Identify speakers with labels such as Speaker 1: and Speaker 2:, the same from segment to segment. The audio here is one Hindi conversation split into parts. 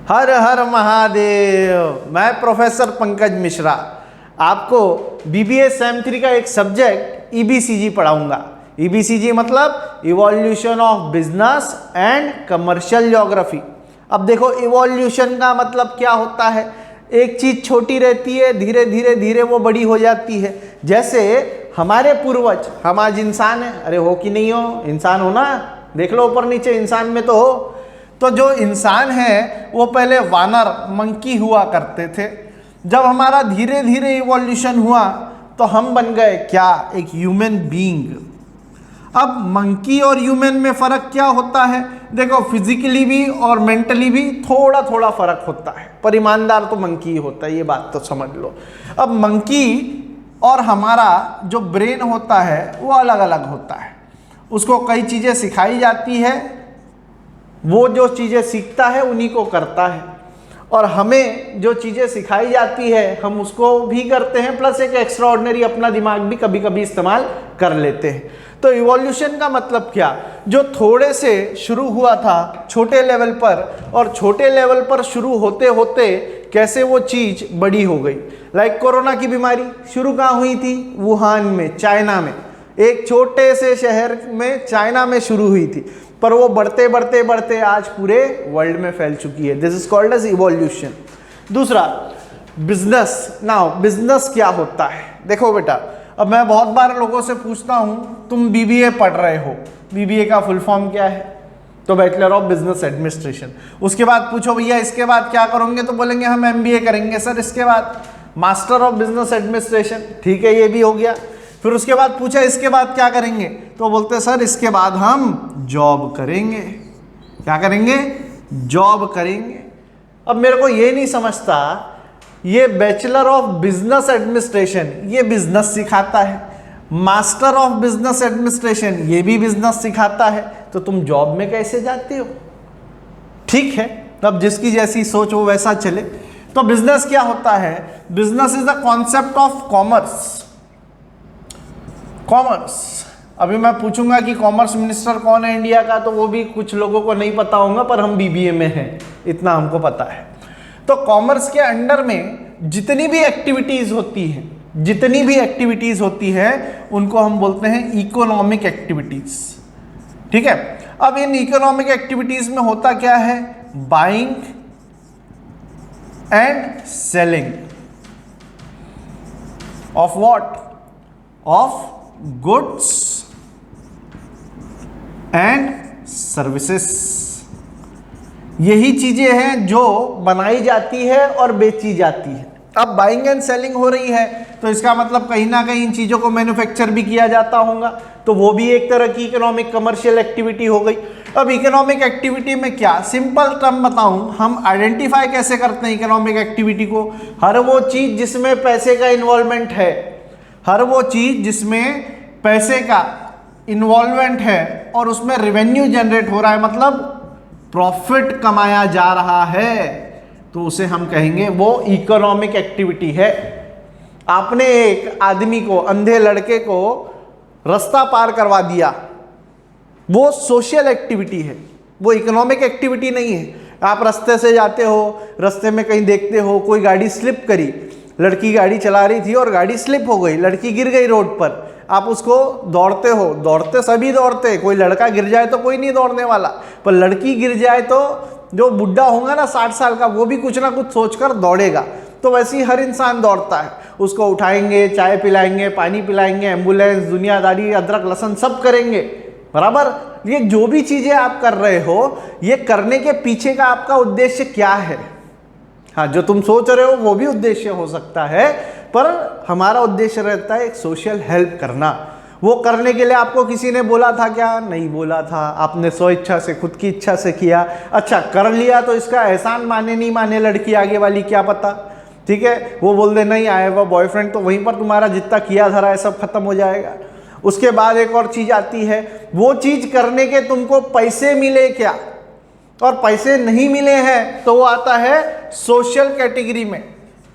Speaker 1: हर हर महादेव। मैं प्रोफेसर पंकज मिश्रा आपको बीबीए सेम 3 का एक सब्जेक्ट ईबीसीजी पढ़ाऊंगा। ईबीसीजी मतलब evolution of business and commercial geography. अब देखो, इवोल्यूशन का मतलब क्या होता है? एक चीज छोटी रहती है, धीरे धीरे धीरे वो बड़ी हो जाती है। जैसे हमारे पूर्वज, हम आज इंसान हैं, अरे हो कि नहीं हो, इंसान हो ना, देख लो ऊपर नीचे, इंसान में तो हो। तो जो इंसान है वो पहले वानर मंकी हुआ करते थे। जब हमारा धीरे धीरे इवोल्यूशन हुआ तो हम बन गए क्या? एक ह्यूमन बीइंग। अब मंकी और ह्यूमन में फर्क क्या होता है? देखो, फिजिकली भी और मेंटली भी थोड़ा थोड़ा फर्क होता है, पर ईमानदार तो मंकी ही होता है, ये बात तो समझ लो। अब मंकी और हमारा जो ब्रेन होता है वो अलग अलग होता है। उसको कई चीज़ें सिखाई जाती है, वो जो चीज़ें सीखता है उन्हीं को करता है, और हमें जो चीज़ें सिखाई जाती है हम उसको भी करते हैं, प्लस एक एक्स्ट्राऑर्डिनरी अपना दिमाग भी कभी कभी इस्तेमाल कर लेते हैं। तो इवोल्यूशन का मतलब क्या? जो थोड़े से शुरू हुआ था छोटे लेवल पर, और छोटे लेवल पर शुरू होते होते कैसे वो चीज़ बड़ी हो गई। लाइक कोरोना की बीमारी शुरू कहाँ हुई थी? वुहान में, चाइना में, एक छोटे से शहर में, चाइना में शुरू हुई थी, पर वो बढ़ते बढ़ते बढ़ते आज पूरे वर्ल्ड में फैल चुकी है। This is called as evolution. दूसरा, बिजनेस। नाउ बिजनेस क्या होता है? देखो बेटा, अब मैं बहुत बार लोगों से पूछता हूँ, तुम बीबीए पढ़ रहे हो, बीबीए का फुल फॉर्म क्या है? तो बैचलर ऑफ बिजनेस एडमिनिस्ट्रेशन। उसके बाद पूछो भैया इसके बाद क्या करोगे? तो बोलेंगे हम एमबीए करेंगे सर। इसके बाद मास्टर ऑफ बिजनेस एडमिनिस्ट्रेशन, ठीक है, ये भी हो गया। फिर उसके बाद पूछा इसके बाद क्या करेंगे? तो बोलते सर इसके बाद हम जॉब करेंगे। क्या करेंगे? जॉब करेंगे। अब मेरे को ये नहीं समझता, ये बैचलर ऑफ बिजनेस एडमिनिस्ट्रेशन ये बिजनेस सिखाता है, मास्टर ऑफ बिजनेस एडमिनिस्ट्रेशन ये भी बिजनेस सिखाता है, तो तुम जॉब में कैसे जाते हो? ठीक है, अब जिसकी जैसी सोच वो वैसा चले। तो बिजनेस क्या होता है? Business is the concept of commerce. Commerce, अभी मैं पूछूंगा कि कॉमर्स मिनिस्टर कौन है इंडिया का, तो वो भी कुछ लोगों को नहीं पता होगा, पर हम बीबीए में हैं, इतना हमको पता है। तो कॉमर्स के अंडर में जितनी भी एक्टिविटीज होती हैं, जितनी भी एक्टिविटीज होती है उनको हम बोलते हैं इकोनॉमिक एक्टिविटीज। ठीक है, अब इन इकोनॉमिक एक्टिविटीज में होता क्या है? Buying and selling of what? Of goods and services. यही चीजें हैं जो बनाई जाती है और बेची जाती है। अब बाइंग एंड सेलिंग हो रही है तो इसका मतलब कहीं ना कहीं इन चीजों को मैन्युफैक्चर भी किया जाता होगा, तो वो भी एक तरह की इकोनॉमिक कमर्शियल एक्टिविटी हो गई। अब इकोनॉमिक एक्टिविटी में क्या, सिंपल टर्म बताऊं, हम आइडेंटिफाई कैसे करते हैं इकोनॉमिक एक्टिविटी को? हर वो चीज जिसमें पैसे का इन्वॉल्वमेंट है, हर वो चीज जिसमें पैसे का इन्वॉल्वमेंट है और उसमें रेवेन्यू जनरेट हो रहा है, मतलब प्रॉफिट कमाया जा रहा है, तो उसे हम कहेंगे वो इकोनॉमिक एक्टिविटी है। आपने एक आदमी को, अंधे लड़के को रास्ता पार करवा दिया, वो सोशल एक्टिविटी है, वो इकोनॉमिक एक्टिविटी नहीं है। आप रास्ते से जाते हो, रास्ते में कहीं देखते हो कोई गाड़ी स्लिप करी, लड़की गाड़ी चला रही थी और गाड़ी स्लिप हो गई, लड़की गिर गई रोड पर, आप उसको दौड़ते हो, दौड़ते सभी दौड़ते, कोई लड़का गिर जाए तो कोई नहीं दौड़ने वाला, पर लड़की गिर जाए तो जो बुढ़ा होगा ना 60 साल का, वो भी कुछ ना कुछ सोचकर दौड़ेगा। तो वैसे ही हर इंसान दौड़ता है, उसको उठाएंगे, चाय पिलाएंगे, पानी पिलाएंगे, एम्बुलेंस, दुनियादारी, अदरक लहसुन सब करेंगे, बराबर। ये जो भी चीजें आप कर रहे हो, ये करने के पीछे का आपका उद्देश्य क्या है? हाँ, जो तुम सोच रहे हो वो भी उद्देश्य हो सकता है, पर हमारा उद्देश्य रहता है एक सोशल हेल्प करना। वो करने के लिए आपको किसी ने बोला था क्या? नहीं बोला था, आपने स्व इच्छा से, खुद की इच्छा से किया। अच्छा, कर लिया तो इसका एहसान माने नहीं माने लड़की आगे वाली, क्या पता, ठीक है, वो बोल दे नहीं आए वो बॉयफ्रेंड, तो वहीं पर तुम्हारा जितना किया धरा है सब खत्म हो जाएगा। उसके बाद एक और चीज आती है, वो चीज करने के तुमको पैसे मिले क्या? और पैसे नहीं मिले हैं तो वो आता है सोशल कैटेगरी में,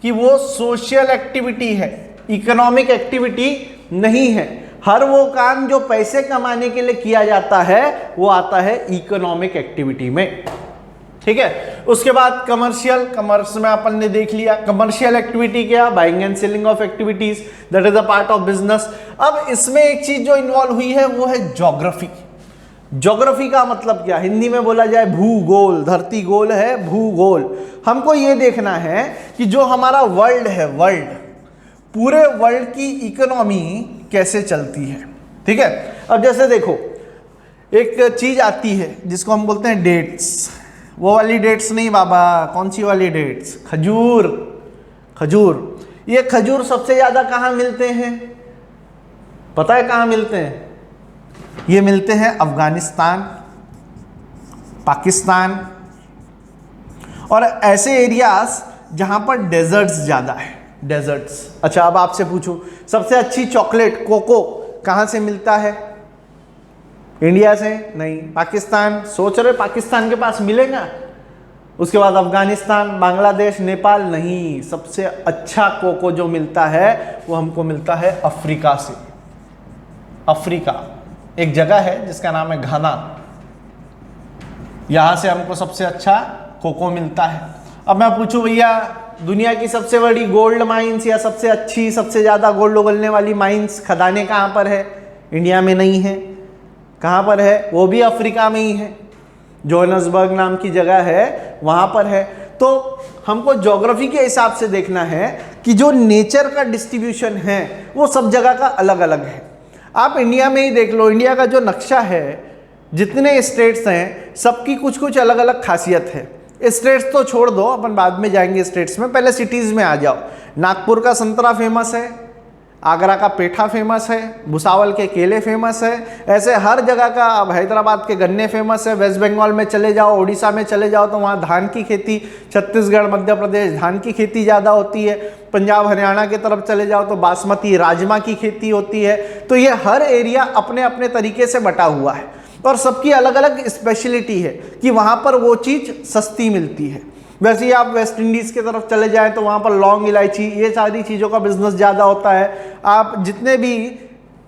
Speaker 1: कि वो सोशल एक्टिविटी है, इकोनॉमिक एक्टिविटी नहीं है। हर वो काम जो पैसे कमाने के लिए किया जाता है वो आता है इकोनॉमिक एक्टिविटी में। ठीक है, उसके बाद कमर्शियल, कमर्स में अपन ने देख लिया कमर्शियल एक्टिविटी क्या, buying and selling of activities, that is a part of business. अब इसमें एक चीज जो इन्वॉल्व हुई है वो है ज्योग्राफी। ज्योग्राफी का मतलब क्या, हिंदी में बोला जाए भूगोल, धरती गोल है भूगोल। हमको ये देखना है कि जो हमारा वर्ल्ड है, वर्ल्ड, पूरे वर्ल्ड की इकोनॉमी कैसे चलती है, ठीक है। अब जैसे देखो एक चीज आती है जिसको हम बोलते हैं डेट्स, वो वाली डेट्स नहीं बाबा, कौन सी वाली डेट्स, खजूर। खजूर, ये खजूर सबसे ज्यादा कहाँ मिलते हैं, पता है कहाँ मिलते हैं? ये मिलते हैं अफगानिस्तान, पाकिस्तान और ऐसे एरियाज जहां पर डेजर्ट्स ज्यादा है, डेजर्ट्स। अच्छा अब आपसे पूछूं, सबसे अच्छी चॉकलेट कोको कहां से मिलता है? इंडिया से नहीं, पाकिस्तान। सोच रहे पाकिस्तान के पास मिलेगा? उसके बाद अफगानिस्तान, बांग्लादेश, नेपाल, नहीं। सबसे अच्छा कोको जो मिलता है वो हमको मिलता है अफ्रीका से। अफ्रीका एक जगह है जिसका नाम है घाना, यहां से हमको सबसे अच्छा कोको मिलता है। अब मैं पूछूं भैया दुनिया की सबसे बड़ी गोल्ड माइंस या सबसे अच्छी, सबसे ज्यादा गोल्ड उगलने वाली माइंस, खदानें कहां पर है? इंडिया में नहीं है। कहां पर है? वो भी अफ्रीका में ही है, जोहान्सबर्ग नाम की जगह है, वहां पर है। तो हमको ज्योग्राफी के हिसाब से देखना है कि जो नेचर का डिस्ट्रीब्यूशन है वो सब जगह का अलग अलग है। आप इंडिया में ही देख लो, इंडिया का जो नक्शा है, जितने स्टेट्स हैं सबकी कुछ कुछ अलग अलग खासियत है। स्टेट्स तो छोड़ दो, अपन बाद में जाएंगे स्टेट्स में, पहले सिटीज में आ जाओ। नागपुर का संतरा फेमस है, आगरा का पेठा फेमस है, भुसावल के केले फेमस है, ऐसे हर जगह का। अब हैदराबाद के गन्ने फेमस है, वेस्ट बंगाल में चले जाओ, उड़ीसा में चले जाओ तो वहाँ धान की खेती, छत्तीसगढ़ मध्य प्रदेश धान की खेती ज़्यादा होती है, पंजाब हरियाणा की तरफ चले जाओ तो बासमती राजमा की खेती होती है। तो ये हर एरिया अपने अपने तरीके से बटा हुआ है और सबकी अलग अलग स्पेशलिटी है कि वहाँ पर वो चीज़ सस्ती मिलती है। वैसे ही आप वेस्ट इंडीज़ की तरफ चले जाएं तो वहाँ पर लौंग, इलायची, ये सारी चीज़ों का बिजनेस ज़्यादा होता है। आप जितने भी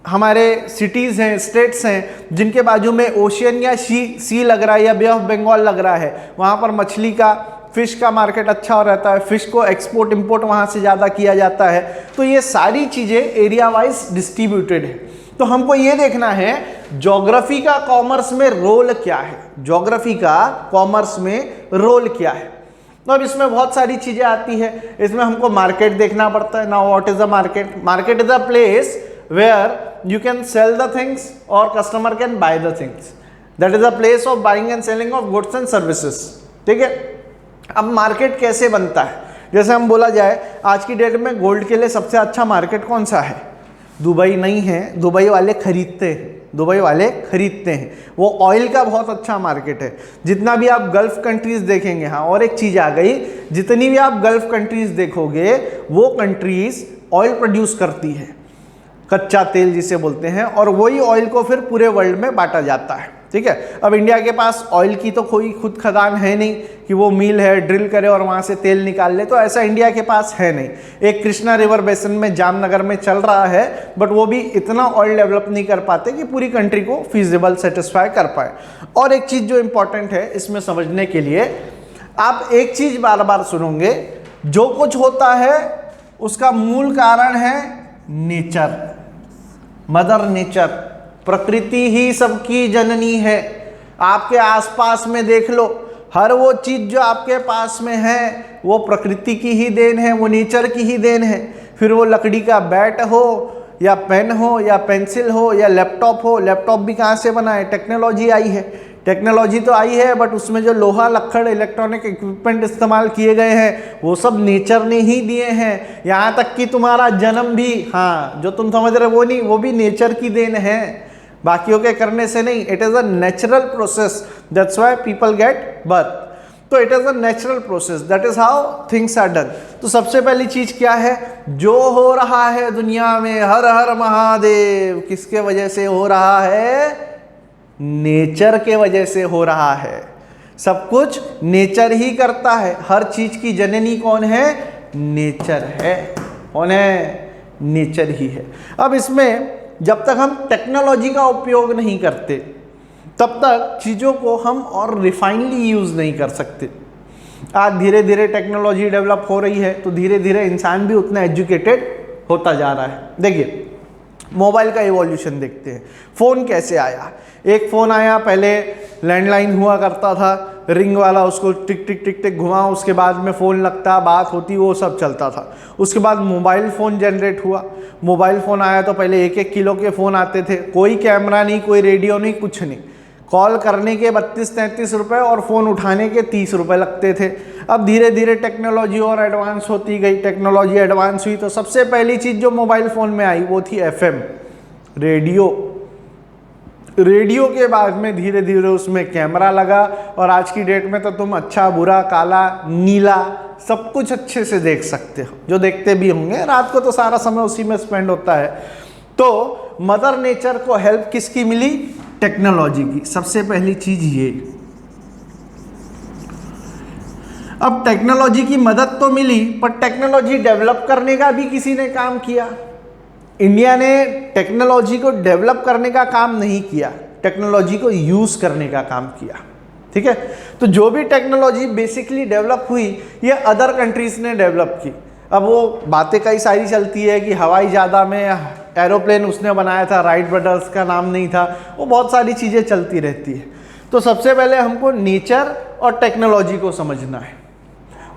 Speaker 1: हमारे सिटीज़ हैं, स्टेट्स हैं जिनके बाजू में ओशियन या सी लग रहा है या बे ऑफ बंगाल लग रहा है, वहाँ पर मछली का, फिश का मार्केट अच्छा रहता है, फिश को एक्सपोर्ट इंपोर्ट वहाँ से ज़्यादा किया जाता है। तो ये सारी चीज़ें एरिया वाइज डिस्ट्रीब्यूटेड है। तो हमको ये देखना है ज्योग्राफी का कॉमर्स में रोल क्या है, ज्योग्राफी का कॉमर्स में रोल क्या है। तो अब इसमें बहुत सारी चीजें आती है। इसमें हमको मार्केट देखना पड़ता है। Now what is the market? Market is a place where you can sell the things और customer can buy the things. That is a place of buying and selling of goods and services, ठीक है। अब मार्केट कैसे बनता है? जैसे हम बोला जाए आज की डेट में गोल्ड के लिए सबसे अच्छा मार्केट कौन सा है? दुबई नहीं है, दुबई वाले खरीदते हैं, दुबई वाले खरीदते हैं। वो ऑयल का बहुत अच्छा मार्केट है। जितना भी आप गल्फ कंट्रीज देखेंगे, हाँ और एक चीज़ आ गई, जितनी भी आप गल्फ कंट्रीज देखोगे वो कंट्रीज ऑयल प्रोड्यूस करती है, कच्चा तेल जिसे बोलते हैं, और वही ऑयल को फिर पूरे वर्ल्ड में बांटा जाता है, ठीक है। अब इंडिया के पास ऑयल की तो कोई खुद खदान है नहीं कि वो मिल है, ड्रिल करे और वहाँ से तेल निकाल ले, तो ऐसा इंडिया के पास है नहीं। एक कृष्णा रिवर बेसिन में जामनगर में चल रहा है, बट वो भी इतना ऑयल डेवलप नहीं कर पाते कि पूरी कंट्री को फीजिबल सेटिस्फाई कर पाए। और एक चीज़ जो इंपॉर्टेंट है इसमें समझने के लिए, आप एक चीज़ बार बार सुनोगे, जो कुछ होता है उसका मूल कारण है नेचर, मदर नेचर, प्रकृति ही सबकी जननी है। आपके आसपास में देख लो, हर वो चीज़ जो आपके पास में है वो प्रकृति की ही देन है, वो नेचर की ही देन है। फिर वो लकड़ी का बैट हो या पेन हो या पेंसिल हो या लैपटॉप हो, लैपटॉप भी कहाँ से बना है? टेक्नोलॉजी आई है, टेक्नोलॉजी तो आई है, बट उसमें जो लोहा लक्कड़ इलेक्ट्रॉनिक इक्विपमेंट इस्तेमाल किए गए हैं वो सब नेचर ने ही दिए हैं। यहाँ तक कि तुम्हारा जन्म भी, हाँ जो तुम समझ रहे वो नहीं, वो भी नेचर की देन है, बाकियों के करने से नहीं। It is a natural process, that's why people get birth. तो it is a natural process, that is how things are done. तो सबसे पहली चीज़ क्या है? जो हो रहा है दुनिया में, हर हर महादेव, किसके वजह से हो रहा है? नेचर के वजह से हो रहा है। सब कुछ नेचर ही करता है। हर चीज की जननी कौन है? नेचर है। कौन है? नेचर ही है। अब इसमें जब तक हम टेक्नोलॉजी का उपयोग नहीं करते तब तक चीज़ों को हम और रिफाइनली यूज़ नहीं कर सकते। आज धीरे धीरे टेक्नोलॉजी डेवलप हो रही है तो धीरे धीरे इंसान भी उतना एजुकेटेड होता जा रहा है। देखिए मोबाइल का इवोल्यूशन देखते हैं, फ़ोन कैसे आया। एक फ़ोन आया, पहले लैंडलाइन हुआ करता था, रिंग वाला, उसको टिक टिक टिक टिक घुमाओ, उसके बाद में फ़ोन लगता, बात होती, वो सब चलता था। उसके बाद मोबाइल फ़ोन जनरेट हुआ। मोबाइल फ़ोन आया तो पहले 1-1 किलो के फ़ोन आते थे, कोई कैमरा नहीं, कोई रेडियो नहीं, कुछ नहीं। कॉल करने के 32-33 रुपये और फ़ोन उठाने के 30 रुपये लगते थे। अब धीरे धीरे टेक्नोलॉजी और एडवांस होती गई, टेक्नोलॉजी एडवांस हुई तो सबसे पहली चीज़ जो मोबाइल फ़ोन में आई वो थी FM, रेडियो। रेडियो के बाद में धीरे धीरे उसमें कैमरा लगा और आज की डेट में तो तुम अच्छा बुरा काला नीला सब कुछ अच्छे से देख सकते हो, जो देखते भी होंगे। रात को तो सारा समय उसी में स्पेंड होता है। तो मदर नेचर को हेल्प किसकी मिली? टेक्नोलॉजी की। सबसे पहली चीज ये, अब टेक्नोलॉजी की मदद तो मिली पर टेक्नोलॉजी डेवलप करने का भी किसी ने काम किया। इंडिया ने टेक्नोलॉजी को डेवलप करने का काम नहीं किया, टेक्नोलॉजी को यूज करने का काम किया। ठीक है, तो जो भी टेक्नोलॉजी बेसिकली डेवलप हुई ये अदर कंट्रीज ने डेवलप की। अब वो बातें कई सारी चलती है कि हवाई जहाज़ में एरोप्लेन उसने बनाया था, राइट ब्रदर्स का नाम नहीं था, वो बहुत सारी चीज़ें चलती रहती है। तो सबसे पहले हमको नेचर और टेक्नोलॉजी को समझना है।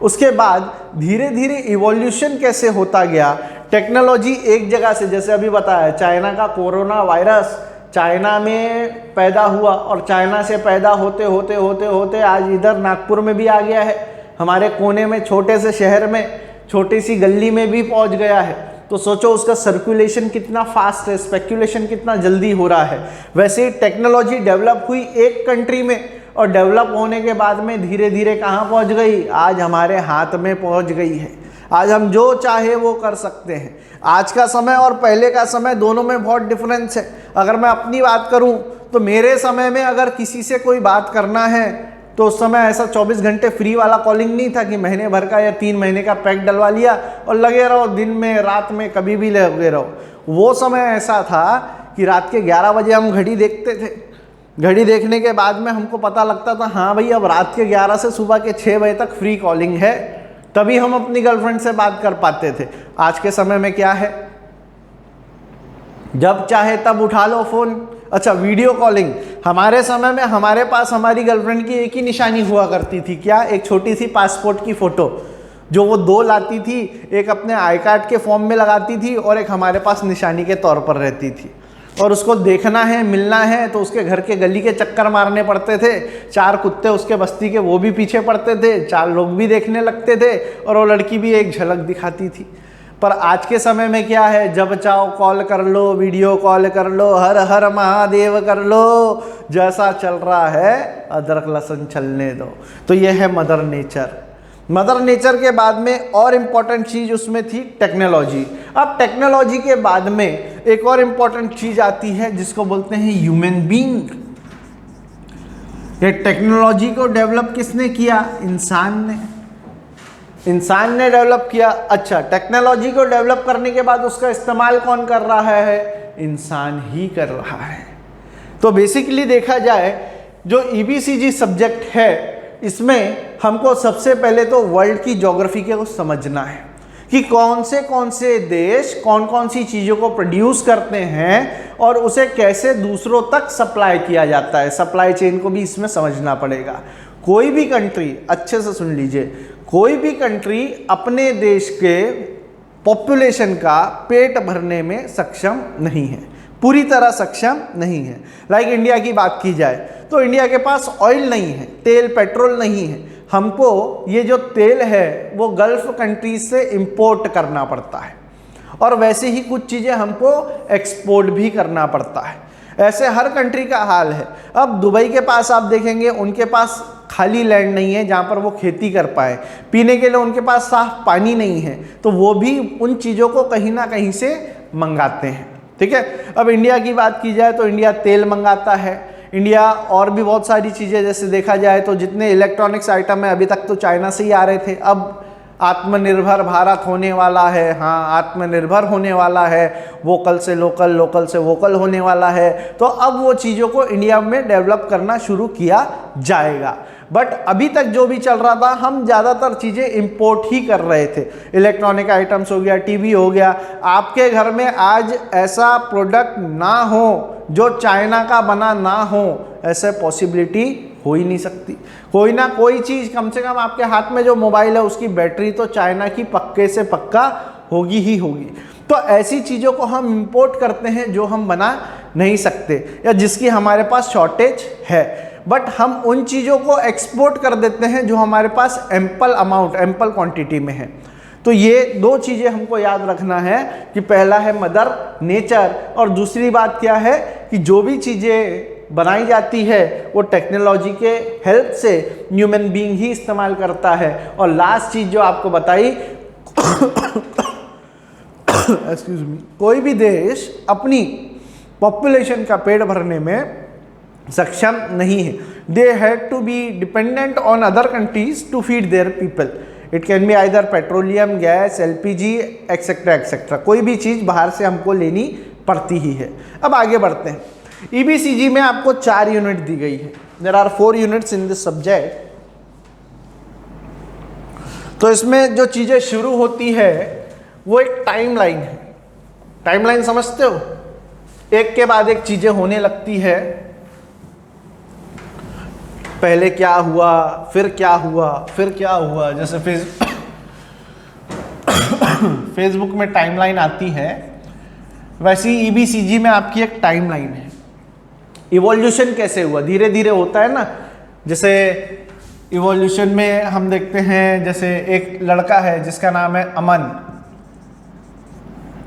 Speaker 1: उसके बाद धीरे धीरे इवोल्यूशन कैसे होता गया, टेक्नोलॉजी एक जगह से, जैसे अभी बताया चाइना का कोरोना वायरस चाइना में पैदा हुआ और चाइना से पैदा होते होते होते होते आज इधर नागपुर में भी आ गया है, हमारे कोने में छोटे से शहर में छोटी सी गली में भी पहुंच गया है। तो सोचो उसका सर्कुलेशन कितना फास्ट है, स्पेक्यूलेशन कितना जल्दी हो रहा है। वैसे ही टेक्नोलॉजी डेवलप हुई एक कंट्री में और डेवलप होने के बाद में धीरे धीरे कहाँ पहुँच गई, आज हमारे हाथ में पहुँच गई है। आज हम जो चाहे वो कर सकते हैं। आज का समय और पहले का समय दोनों में बहुत डिफरेंस है। अगर मैं अपनी बात करूं तो मेरे समय में अगर किसी से कोई बात करना है तो उस समय ऐसा 24 घंटे फ्री वाला कॉलिंग नहीं था कि महीने भर का या 3 महीने का पैक डलवा लिया और लगे रहो, दिन में रात में कभी भी लगे रहो। वो समय ऐसा था कि रात के 11 बजे हम घड़ी देखते थे, घड़ी देखने के बाद में हमको पता लगता था हाँ भाई अब रात के 11 से सुबह के 6 बजे तक फ्री कॉलिंग है, तभी हम अपनी गर्लफ्रेंड से बात कर पाते थे। आज के समय में क्या है, जब चाहे तब उठा लो फोन। अच्छा, वीडियो कॉलिंग, हमारे समय में हमारे पास हमारी गर्लफ्रेंड की एक ही निशानी हुआ करती थी, क्या? एक छोटी सी पासपोर्ट की फोटो जो वो 2 लाती थी, एक अपने आई कार्ड के फॉर्म में लगाती थी और एक हमारे पास निशानी के तौर पर रहती थी। और उसको देखना है, मिलना है तो उसके घर के गली के चक्कर मारने पड़ते थे, 4 कुत्ते उसके बस्ती के वो भी पीछे पड़ते थे, 4 लोग भी देखने लगते थे और वो लड़की भी एक झलक दिखाती थी। पर आज के समय में क्या है, जब चाहो कॉल कर लो, वीडियो कॉल कर लो, हर हर महादेव कर लो, जैसा चल रहा है अदरक लहसुन चलने दो। तो ये है मदर नेचर। मदर नेचर के बाद में और इम्पॉर्टेंट चीज़ उसमें थी टेक्नोलॉजी। अब टेक्नोलॉजी के बाद में एक और इम्पॉर्टेंट चीज़ आती है जिसको बोलते हैं ह्यूमन बीइंग। ये टेक्नोलॉजी को डेवलप किसने किया? इंसान ने डेवलप किया। अच्छा, टेक्नोलॉजी को डेवलप करने के बाद उसका इस्तेमाल कौन कर रहा है? इंसान ही कर रहा है। तो बेसिकली देखा जाए जो EBCG सब्जेक्ट है इसमें हमको सबसे पहले तो वर्ल्ड की ज्योग्राफी को समझना है कि कौन से देश कौन कौन सी चीज़ों को प्रोड्यूस करते हैं और उसे कैसे दूसरों तक सप्लाई किया जाता है। सप्लाई चेन को भी इसमें समझना पड़ेगा। कोई भी कंट्री, अच्छे से सुन लीजिए, कोई भी कंट्री अपने देश के पॉपुलेशन का पेट भरने में सक्षम नहीं है, पूरी तरह सक्षम नहीं है। लाइक इंडिया की बात की जाए तो इंडिया के पास ऑयल नहीं है, तेल पेट्रोल नहीं है। हमको ये जो तेल है वो गल्फ कंट्रीज से इंपोर्ट करना पड़ता है और वैसे ही कुछ चीज़ें हमको एक्सपोर्ट भी करना पड़ता है। ऐसे हर कंट्री का हाल है। अब दुबई के पास आप देखेंगे उनके पास खाली लैंड नहीं है जहाँ पर वो खेती कर पाए, पीने के लिए उनके पास साफ पानी नहीं है, तो वो भी उन चीज़ों को कहीं ना कहीं से मंगाते हैं। ठीक है, अब इंडिया की बात की जाए तो इंडिया तेल मंगाता है, इंडिया और भी बहुत सारी चीज़ें, जैसे देखा जाए तो जितने इलेक्ट्रॉनिक्स आइटम है अभी तक तो चाइना से ही आ रहे थे, अब आत्मनिर्भर भारत होने वाला है, हाँ आत्मनिर्भर होने वाला है, वोकल से लोकल, लोकल से वोकल होने वाला है। तो अब वो चीज़ों को इंडिया में डेवलप करना शुरू किया जाएगा। बट अभी तक जो भी चल रहा था, हम ज़्यादातर चीज़ें इंपोर्ट ही कर रहे थे। इलेक्ट्रॉनिक आइटम्स हो गया, टीवी हो गया। आपके घर में आज ऐसा प्रोडक्ट ना हो जो चाइना का बना ना हो, ऐसे पॉसिबिलिटी हो ही नहीं सकती। कोई ना कोई चीज़, कम से कम आपके हाथ में जो मोबाइल है उसकी बैटरी तो चाइना की पक्के से पक्का होगी ही होगी। तो ऐसी चीज़ों को हम इंपोर्ट करते हैं जो हम बना नहीं सकते या जिसकी हमारे पास शॉर्टेज है। बट हम उन चीज़ों को एक्सपोर्ट कर देते हैं जो हमारे पास एम्पल अमाउंट, एम्पल क्वांटिटी में है। तो ये दो चीज़ें हमको याद रखना है कि पहला है मदर नेचर, और दूसरी बात क्या है कि जो भी चीज़ें बनाई जाती है वो टेक्नोलॉजी के हेल्प से ह्यूमन बीइंग ही इस्तेमाल करता है। और लास्ट चीज़ जो आपको बताई एक्सक्यूज मी, कोई भी देश अपनी पॉपुलेशन का पेट भरने में सक्षम नहीं है। They had to be dependent on other countries to feed their people. It can be either petroleum, gas, LPG etcetera etcetera. कोई भी चीज़ बाहर से हमको लेनी पड़ती ही है। अब आगे बढ़ते हैं। ईबीसीजी में आपको 4 यूनिट दी गई है। There are 4 units in this subject. तो इसमें जो चीज़ें शुरू होती है वो एक टाइमलाइन है। टाइमलाइन समझते हो? एक के बाद एक चीज़ें होने लगती है। पहले क्या हुआ, फिर क्या हुआ, फिर क्या हुआ। जैसे फेसबुक में टाइमलाइन आती है, वैसी ईबीसीजी में आपकी एक टाइमलाइन है। इवोल्यूशन कैसे हुआ, धीरे धीरे होता है ना। जैसे इवोल्यूशन में हम देखते हैं, जैसे एक लड़का है जिसका नाम है अमन।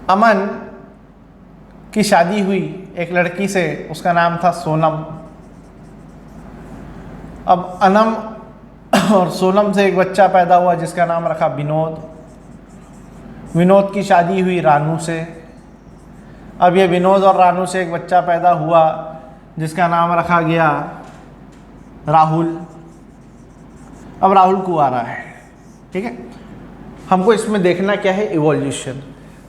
Speaker 1: अमन की शादी हुई एक लड़की से, उसका नाम था सोनम। अब अनम और सोनम से एक बच्चा पैदा हुआ जिसका नाम रखा विनोद। विनोद की शादी हुई रानू से। अब ये विनोद और रानू से एक बच्चा पैदा हुआ जिसका नाम रखा गया राहुल। अब राहुल कुंवारा है, ठीक है। हमको इसमें देखना क्या है, इवोल्यूशन।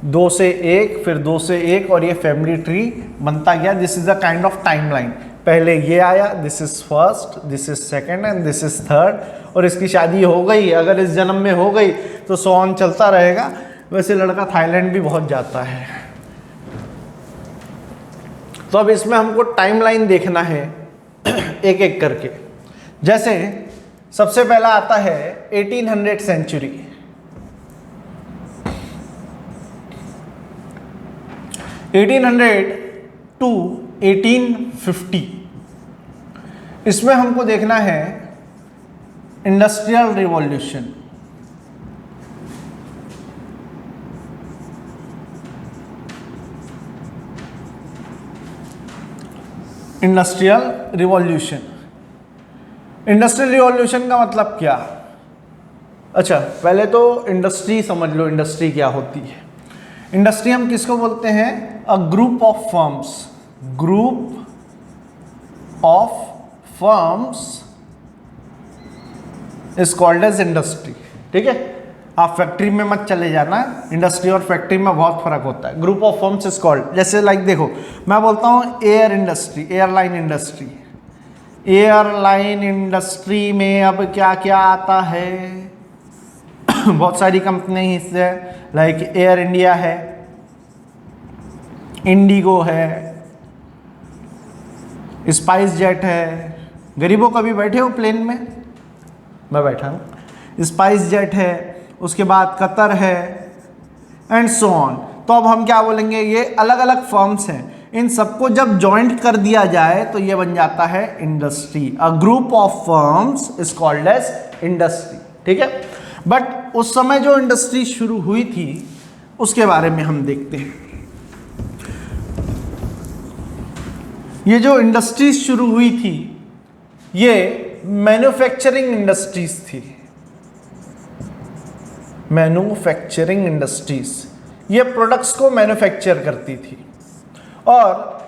Speaker 1: 2 से 1, फिर 2 से 1, और ये फैमिली ट्री बनता गया। This is a kind of timeline. पहले ये आया, this is first, this is second and this is third, और इसकी शादी हो गई। अगर इस जन्म में हो गई तो सो ऑन चलता रहेगा। वैसे लड़का थाईलैंड भी बहुत जाता है। तो अब इसमें हमको टाइमलाइन देखना है एक एक करके। जैसे सबसे पहला आता है 1800 सेंचुरी। 1800 टू 1850। इसमें हमको देखना है industrial revolution. Industrial revolution. Industrial revolution का मतलब क्या? अच्छा, पहले तो इंडस्ट्री समझ लो। इंडस्ट्री क्या होती है? इंडस्ट्री हम किसको बोलते हैं? A group of firms. Group of firms is called as industry, ठीक है। आप फैक्ट्री में मत चले जाना, इंडस्ट्री और फैक्ट्री में बहुत फर्क होता है। Group of firms is called, जैसे लाइक देखो, मैं बोलता हूँ air industry, airline industry. Airline industry में अब क्या क्या आता है? बहुत सारी कंपनी हिस्से, लाइक एयर इंडिया है, इंडिगो है, स्पाइस जेट है। गरीबों कभी बैठे हो प्लेन में? मैं बैठा हूँ। स्पाइस जेट है, उसके बाद कतर है, एंड सो ऑन। तो अब हम क्या बोलेंगे, ये अलग अलग फर्म्स हैं। इन सबको जब जॉइंट कर दिया जाए तो ये बन जाता है industry. A group of firms is called as industry, ठीक है। बट उस समय जो इंडस्ट्री शुरू हुई थी उसके बारे में हम देखते हैं। ये जो इंडस्ट्रीज शुरू हुई थी ये मैन्युफैक्चरिंग इंडस्ट्रीज थी। मैन्युफैक्चरिंग इंडस्ट्रीज ये प्रोडक्ट्स को मैन्युफैक्चर करती थी। और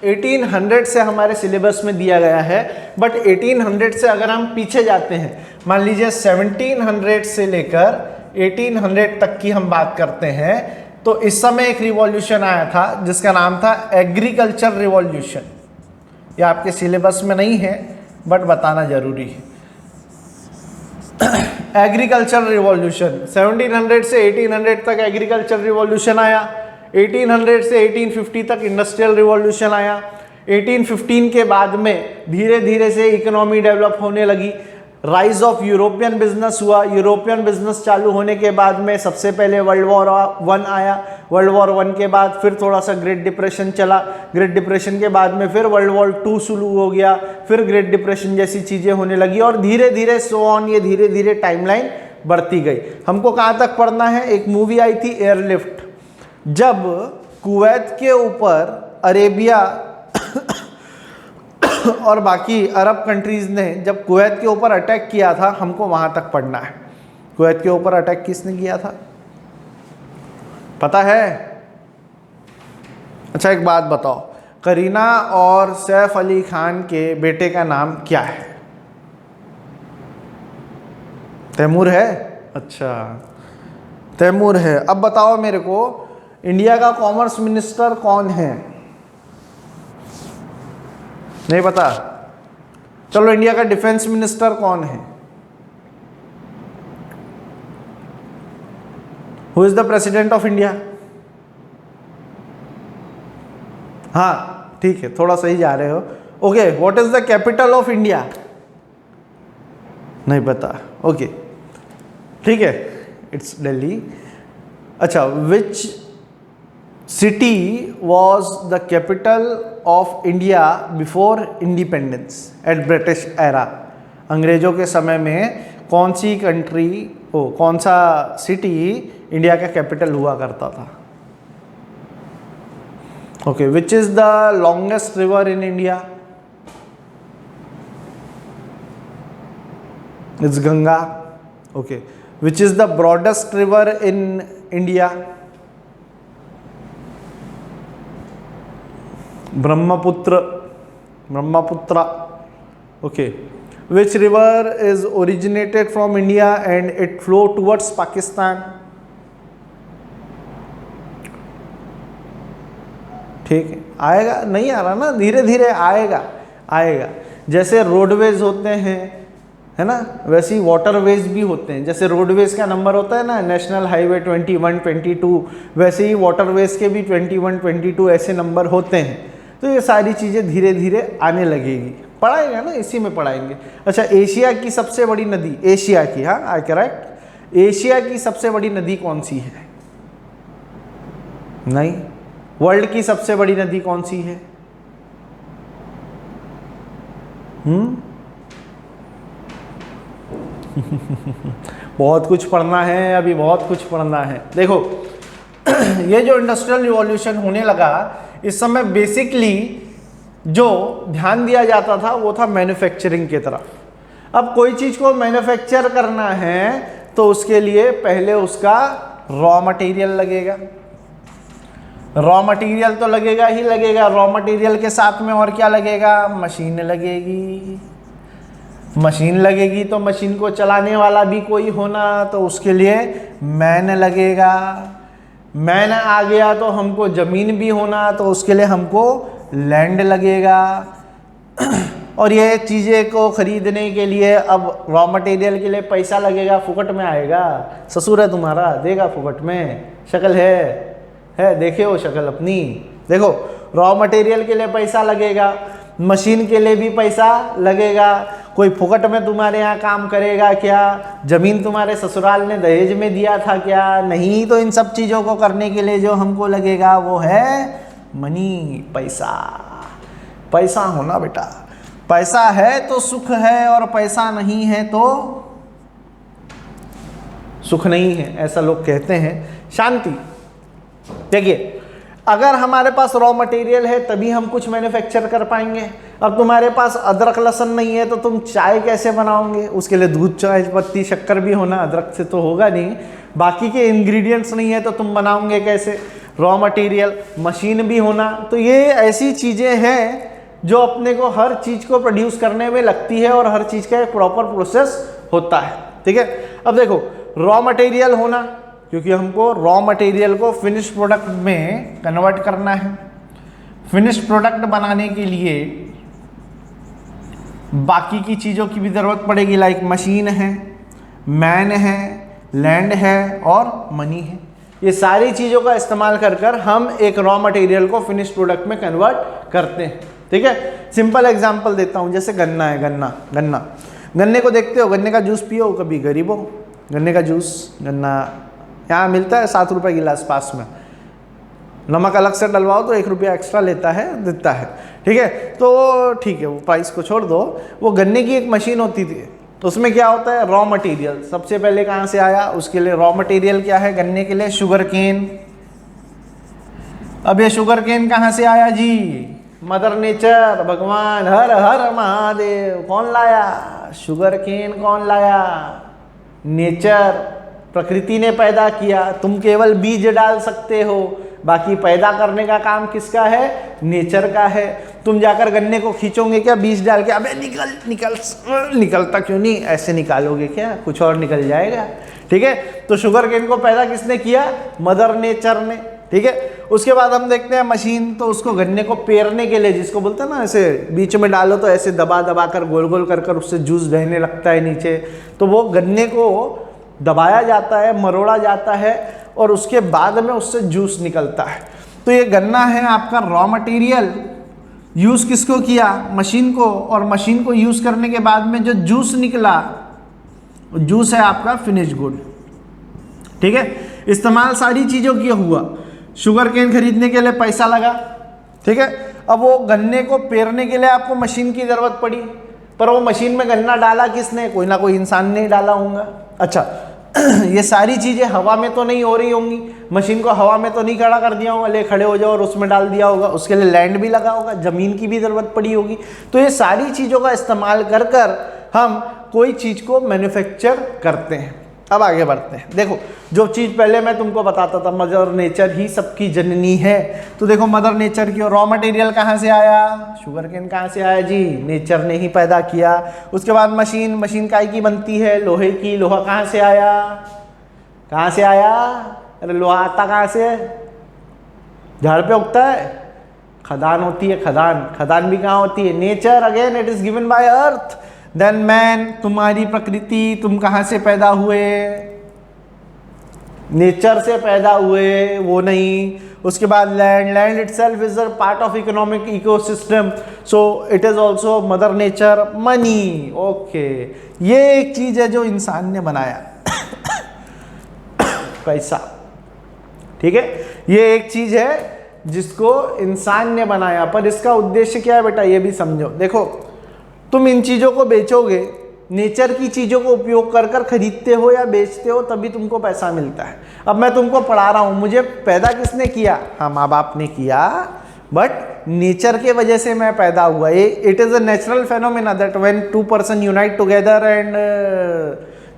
Speaker 1: 1800 से हमारे सिलेबस में दिया गया है, बट 1800 से अगर हम पीछे जाते हैं, मान लीजिए 1700 से लेकर 1800 तक की हम बात करते हैं, तो इस समय एक रिवॉल्यूशन आया था जिसका नाम था एग्रीकल्चर रिवॉल्यूशन। ये आपके सिलेबस में नहीं है बट बताना जरूरी है। एग्रीकल्चर रिवॉल्यूशन 1700 से 1800 तक एग्रीकल्चर रिवॉल्यूशन आया। 1800 से 1850 तक इंडस्ट्रियल रिवॉल्यूशन आया। 1815 के बाद में धीरे धीरे से इकोनॉमी डेवलप होने लगी। राइज ऑफ यूरोपियन बिजनेस हुआ। यूरोपियन बिजनेस चालू होने के बाद में सबसे पहले वर्ल्ड वॉर 1 आया। वर्ल्ड वॉर 1 के बाद फिर थोड़ा सा ग्रेट डिप्रेशन चला। ग्रेट डिप्रेशन के बाद में फिर वर्ल्ड वॉर 2 शुरू हो गया, फिर ग्रेट डिप्रेशन जैसी चीज़ें होने लगी और धीरे धीरे सो ऑन, ये धीरे धीरे टाइमलाइन बढ़ती गई। हमको कहाँ तक पढ़ना है? एक मूवी आई थी एयरलिफ्ट, जब कुवैत के ऊपर अरेबिया और बाकी अरब कंट्रीज़ ने जब कुवैत के ऊपर अटैक किया था, हमको वहाँ तक पढ़ना है। कुवैत के ऊपर अटैक किसने किया था पता है? अच्छा एक बात बताओ, करीना और सैफ अली खान के बेटे का नाम क्या है? तैमूर है? अच्छा तैमूर है। अब बताओ मेरे को, इंडिया का कॉमर्स मिनिस्टर कौन है? नहीं पता? चलो इंडिया का डिफेंस मिनिस्टर कौन है? Who is the president of India? हाँ ठीक है, थोड़ा सही जा रहे हो। Okay, what is the capital of India? नहीं पता। ओके ठीक है, इट्स दिल्ली। अच्छा, which city was the capital of India before independence at British era? अंग्रेजों के समय में कौन सी कंट्री, कौन सा सिटी इंडिया का कैपिटल हुआ करता था? Okay, which is the longest river in India? It's Ganga. Okay, which is the broadest river in India? Brahmaputra, Brahmaputra. Okay, which river is originated from India and it flow towards Pakistan? ठीक है, आएगा? नहीं आ रहा ना, धीरे धीरे आएगा आएगा। जैसे रोडवेज होते हैं, है ना, वैसे ही वाटरवेज भी होते हैं। जैसे रोडवेज का नंबर होता है ना, नेशनल हाईवे 21, 22, वैसे ही वाटरवेज के भी 21, 22 ऐसे नंबर होते हैं। तो ये सारी चीज़ें धीरे धीरे आने लगेगी, पढ़ाएंगे ना, इसी में पढ़ाएंगे। अच्छा, एशिया की सबसे बड़ी नदी, एशिया की, हाँ आई करेक्ट, एशिया की सबसे बड़ी नदी कौन सी है? नहीं। वर्ल्ड की सबसे बड़ी नदी कौन सी है? बहुत कुछ पढ़ना है, अभी बहुत कुछ पढ़ना है। देखो ये जो इंडस्ट्रियल रिवॉल्यूशन होने लगा, इस समय बेसिकली जो ध्यान दिया जाता था वो था मैन्युफैक्चरिंग की तरफ। अब कोई चीज़ को मैन्युफैक्चर करना है तो उसके लिए पहले उसका रॉ मटेरियल लगेगा। रॉ मटेरियल तो लगेगा ही लगेगा, रॉ मटेरियल के साथ में और क्या लगेगा? मशीन लगेगी। मशीन लगेगी तो मशीन को चलाने वाला भी कोई होना, तो उसके लिए मैन लगेगा। मैन आ गया तो हमको ज़मीन भी होना, तो उसके लिए हमको लैंड लगेगा। और ये चीज़ें को ख़रीदने के लिए अब रॉ मटेरियल के लिए पैसा लगेगा। फुकट में आएगा? ससुर है तुम्हारा, देगा फुकट में? शक्ल है देखे हो शक्ल अपनी? देखो, रॉ मटेरियल के लिए पैसा लगेगा, मशीन के लिए भी पैसा लगेगा। कोई फुकट में तुम्हारे यहाँ काम करेगा क्या? ज़मीन तुम्हारे ससुराल ने दहेज में दिया था क्या? नहीं। तो इन सब चीज़ों को करने के लिए जो हमको लगेगा वो है मनी, पैसा। पैसा होना बेटा, पैसा है तो सुख है, और पैसा नहीं है तो सुख नहीं है, ऐसा लोग कहते हैं। शांति। देखिए, अगर हमारे पास रॉ मटेरियल है तभी हम कुछ मैन्युफैक्चर कर पाएंगे। अब तुम्हारे पास अदरक लहसुन नहीं है तो तुम चाय कैसे बनाओगे? उसके लिए दूध, चाय पत्ती, शक्कर भी होना, अदरक से तो होगा नहीं। बाकी के इंग्रेडिएंट्स नहीं है तो तुम बनाओगे कैसे? रॉ मटेरियल, मशीन भी होना। तो ये ऐसी चीज़ें हैं जो अपने को हर चीज़ को प्रोड्यूस करने में लगती है और हर चीज़ का एक प्रॉपर प्रोसेस होता है। ठीक है, अब देखो, रॉ मटेरियल होना, क्योंकि हमको रॉ मटेरियल को फिनिश प्रोडक्ट में कन्वर्ट करना है। फिनिश प्रोडक्ट बनाने के लिए बाकी की चीज़ों की भी ज़रूरत पड़ेगी, लाइक मशीन है, मैन है, लैंड है और मनी है। ये सारी चीज़ों का इस्तेमाल कर कर हम एक रॉ मटेरियल को फिनिश प्रोडक्ट में कन्वर्ट करते हैं। ठीक है, सिंपल एग्जांपल देता हूँ, जैसे गन्ना है, गन्ने को देखते हो, गन्ने का जूस पियो कभी, गरीब हो, गन्ने का जूस, गन्ना यहाँ मिलता है 7 रुपये गिलास पास में, नमक अलग से डलवाओ तो 1 रुपया एक्स्ट्रा देता है। ठीक है, तो ठीक है, वो प्राइस को छोड़ दो। वो गन्ने की एक मशीन होती थी, तो उसमें क्या होता है, रॉ मटेरियल सबसे पहले कहाँ से आया, उसके लिए रॉ मटेरियल क्या है, गन्ने के लिए शुगर केन। अब ये शुगर केन कहाँ से आया जी, मदर नेचर, भगवान, हर हर महादेव। कौन लाया, शुगर केन कौन लाया, नेचर, प्रकृति ने पैदा किया। तुम केवल बीज डाल सकते हो, बाकी पैदा करने का काम किसका है, नेचर का है। तुम जाकर गन्ने को खींचोगे क्या बीज डाल के, अबे निकलता क्यों नहीं, ऐसे निकालोगे क्या, कुछ और निकल जाएगा। ठीक है, तो शुगर केन को पैदा किसने किया, मदर नेचर ने। ठीक है, उसके बाद हम देखते हैं मशीन, तो उसको गन्ने को पेरने के लिए, जिसको बोलते हैं ना, ऐसे बीच में डालो तो ऐसे दबा दबा कर गोल गोल कर कर उससे जूस बहने लगता है नीचे, तो वो गन्ने को दबाया जाता है, मरोड़ा जाता है और उसके बाद में उससे जूस निकलता है। तो ये गन्ना है आपका रॉ मटेरियल। यूज़ किसको किया, मशीन को, और मशीन को यूज़ करने के बाद में जो जूस निकला, जूस है आपका फिनिश गुड। ठीक है, इस्तेमाल सारी चीज़ों की हुआ। शुगर केन खरीदने के लिए पैसा लगा, ठीक है। अब वो गन्ने को पेरने के लिए आपको मशीन की ज़रूरत पड़ी, पर वो मशीन में गन्ना डाला किसने, कोई ना कोई इंसान ने डाला होगा। अच्छा, ये सारी चीज़ें हवा में तो नहीं हो रही होंगी, मशीन को हवा में तो नहीं खड़ा कर दिया होगा, ले खड़े हो जाओ और उसमें डाल दिया होगा, उसके लिए लैंड भी लगा होगा, ज़मीन की भी ज़रूरत पड़ी होगी। तो ये सारी चीज़ों का इस्तेमाल कर कर हम कोई चीज़ को मैन्युफैक्चर करते हैं। अब आगे बढ़ते हैं। देखो, जो चीज़ पहले मैं तुमको बताता था, मदर नेचर ही सबकी जननी है, तो देखो मदर नेचर की रॉ मटेरियल कहाँ से आया, शुगर केन कहाँ से आया जी, नेचर ने ही पैदा किया। उसके बाद मशीन, मशीन काय की बनती है, लोहे की। लोहा कहाँ से आया, कहाँ से आया, अरे लोहा आता कहाँ से, झाड़ पे उगता है, खदान होती है, खदान, खदान भी कहाँ होती है, nature, again it is given by earth. Then man, तुम्हारी प्रकृति, तुम कहाँ से पैदा हुए, नेचर से पैदा हुए, वो नहीं। उसके बाद land, land itself is a part of economic ecosystem, so it is also mother nature. Money, okay, ये एक चीज है जो इंसान ने बनाया पैसा, ठीक है, ये एक चीज है जिसको इंसान ने बनाया, पर इसका उद्देश्य क्या है बेटा, ये भी समझो। देखो, तुम इन चीज़ों को बेचोगे, नेचर की चीज़ों को उपयोग कर कर खरीदते हो या बेचते हो, तभी तुमको पैसा मिलता है। अब मैं तुमको पढ़ा रहा हूँ, मुझे पैदा किसने किया, हाँ माँ बाप ने किया, बट नेचर के वजह से मैं पैदा हुआ। It is a natural phenomena that when 2 person unite together and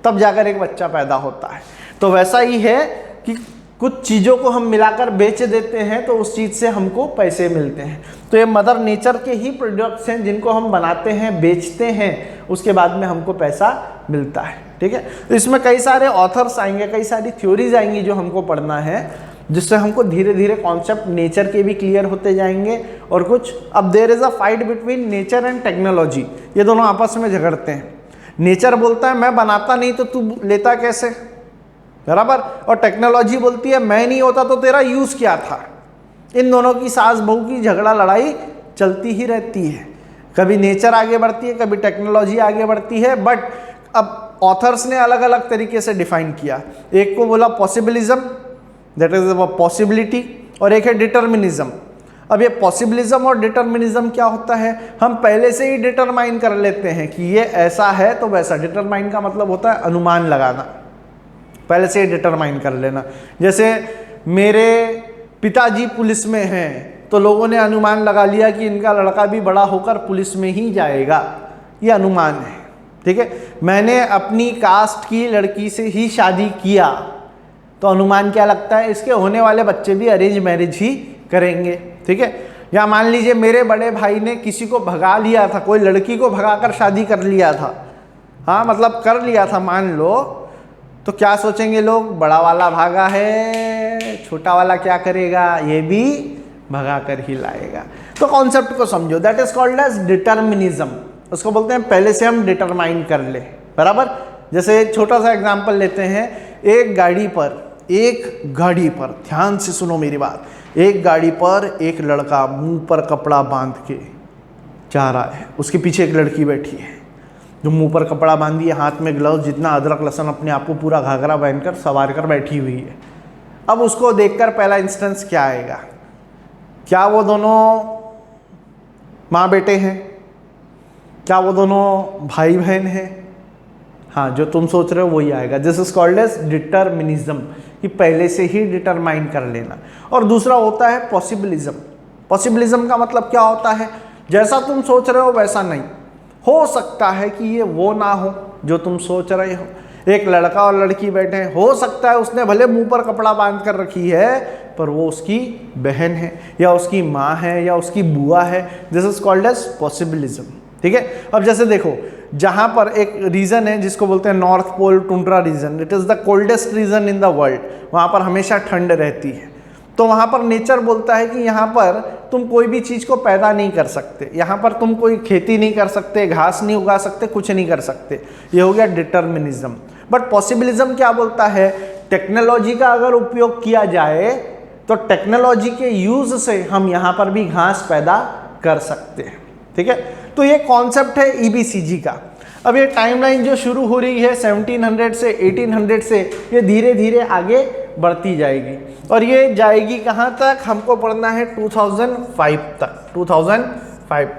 Speaker 1: तब जाकर एक बच्चा पैदा होता है। तो वैसा ही है कि कुछ चीज़ों को हम मिलाकर बेच देते हैं तो उस चीज़ से हमको पैसे मिलते हैं। तो ये मदर नेचर के ही प्रोडक्ट्स हैं जिनको हम बनाते हैं, बेचते हैं, उसके बाद में हमको पैसा मिलता है, ठीक है। तो इसमें कई सारे ऑथर्स आएंगे, कई सारी थ्योरीज आएंगी जो हमको पढ़ना है, जिससे हमको धीरे धीरे कॉन्सेप्ट नेचर के भी क्लियर होते जाएंगे। और कुछ, अब there is a fight between nature and technology, ये दोनों आपस में झगड़ते हैं। नेचर बोलता है मैं बनाता नहीं तो तू लेता कैसे, बराबर, और टेक्नोलॉजी बोलती है मैं नहीं होता तो तेरा यूज़ क्या था। इन दोनों की सास बहू की झगड़ा लड़ाई चलती ही रहती है, कभी नेचर आगे बढ़ती है, कभी टेक्नोलॉजी आगे बढ़ती है। बट अब ऑथर्स ने अलग अलग तरीके से डिफाइन किया, एक को बोला पॉसिबिलिज्म, दैट इज पॉसिबिलिटी, और एक है डिटर्मिनिज्म। अब ये पॉसिबिलिज्म और डिटर्मिनिज्म क्या होता है, हम पहले से ही डिटरमाइन कर लेते हैं कि ये ऐसा है तो वैसा। डिटरमाइन का मतलब होता है अनुमान लगाना, पहले से ही डिटरमाइन कर लेना। जैसे मेरे पिताजी पुलिस में हैं तो लोगों ने अनुमान लगा लिया कि इनका लड़का भी बड़ा होकर पुलिस में ही जाएगा, ये अनुमान है, ठीक है। मैंने अपनी कास्ट की लड़की से ही शादी किया तो अनुमान क्या लगता है, इसके होने वाले बच्चे भी अरेंज मैरिज ही करेंगे, ठीक है। या मान लीजिए मेरे बड़े भाई ने किसी को भगा लिया था, कोई लड़की को भगाकर शादी कर लिया था, हाँ मतलब कर लिया था मान लो, तो क्या सोचेंगे लोग, बड़ा वाला भागा है, छोटा वाला क्या करेगा, ये भी भगा कर ही लाएगा। तो कॉन्सेप्ट को समझो, that is called as determinism. उसको बोलते हैं पहले से हम डिटरमाइन कर ले, बराबर। जैसे छोटा सा एग्जांपल लेते हैं, एक गाड़ी पर ध्यान से सुनो मेरी बात, एक गाड़ी पर एक लड़का मुंह पर कपड़ा बांध के जा रहा है, उसके पीछे एक लड़की बैठी है जो मुंह पर कपड़ा बांधी है, हाथ में ग्लव्स, जितना अदरक लहसुन अपने आप को पूरा घाघरा पहनकर सवार कर बैठी हुई है। अब उसको देखकर पहला इंस्टेंस क्या आएगा, क्या वो दोनों माँ बेटे हैं, क्या वो दोनों भाई बहन हैं? हाँ, जो तुम सोच रहे हो वही आएगा। This is called as determinism, कि पहले से ही डिटरमाइन कर लेना। और दूसरा होता है पॉसिबिलिज्म। पॉसिबिलिज्म का मतलब क्या होता है, जैसा तुम सोच रहे हो वैसा नहीं, हो सकता है कि ये वो ना हो जो तुम सोच रहे हो। एक लड़का और लड़की बैठे हैं, हो सकता है उसने भले मुंह पर कपड़ा बांध कर रखी है पर वो उसकी बहन है या उसकी माँ है या उसकी बुआ है। This is called as possibilism, ठीक है। अब जैसे देखो, जहां पर एक रीजन है जिसको बोलते हैं north pole tundra region, it is the coldest region in the world, वहां पर हमेशा ठंड रहती है। तो वहां पर नेचर बोलता है कि यहाँ पर तुम कोई भी चीज को पैदा नहीं कर सकते, यहाँ पर तुम कोई खेती नहीं कर सकते, घास नहीं उगा सकते, कुछ नहीं कर सकते। ये हो गया डिटर्मिनिज्म। बट पॉसिबिलिज्म क्या बोलता है, टेक्नोलॉजी का अगर उपयोग किया जाए तो टेक्नोलॉजी के यूज से हम यहाँ पर भी घास पैदा कर सकते हैं, ठीक है। तो ये कॉन्सेप्ट है ईबीसीजी का। अब ये टाइमलाइन जो शुरू हो रही है 1700 से 1800 से, ये धीरे धीरे आगे बढ़ती जाएगी और ये जाएगी कहाँ तक, हमको पढ़ना है 2005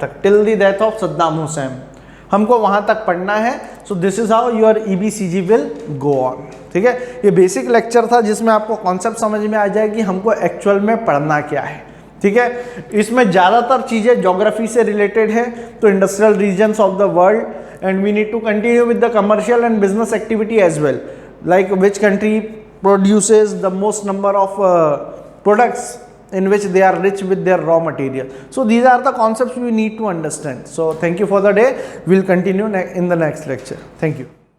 Speaker 1: तक, till the death of Saddam Hussein, हमको वहाँ तक पढ़ना है। So this is how your EBCG will go on, ठीक है। ये बेसिक लेक्चर था जिसमें आपको कॉन्सेप्ट समझ में आ जाए कि हमको एक्चुअल में पढ़ना क्या है, ठीक है। इसमें ज़्यादातर चीज़ें ज्योग्राफी से रिलेटेड है, तो industrial regions of the world, and we need to continue with the commercial and business activity as well, like which country produces the most number of products in which they are rich with their raw material. So these are the concepts we need to understand. So thank you for the day. We'll continue in the next lecture. Thank you.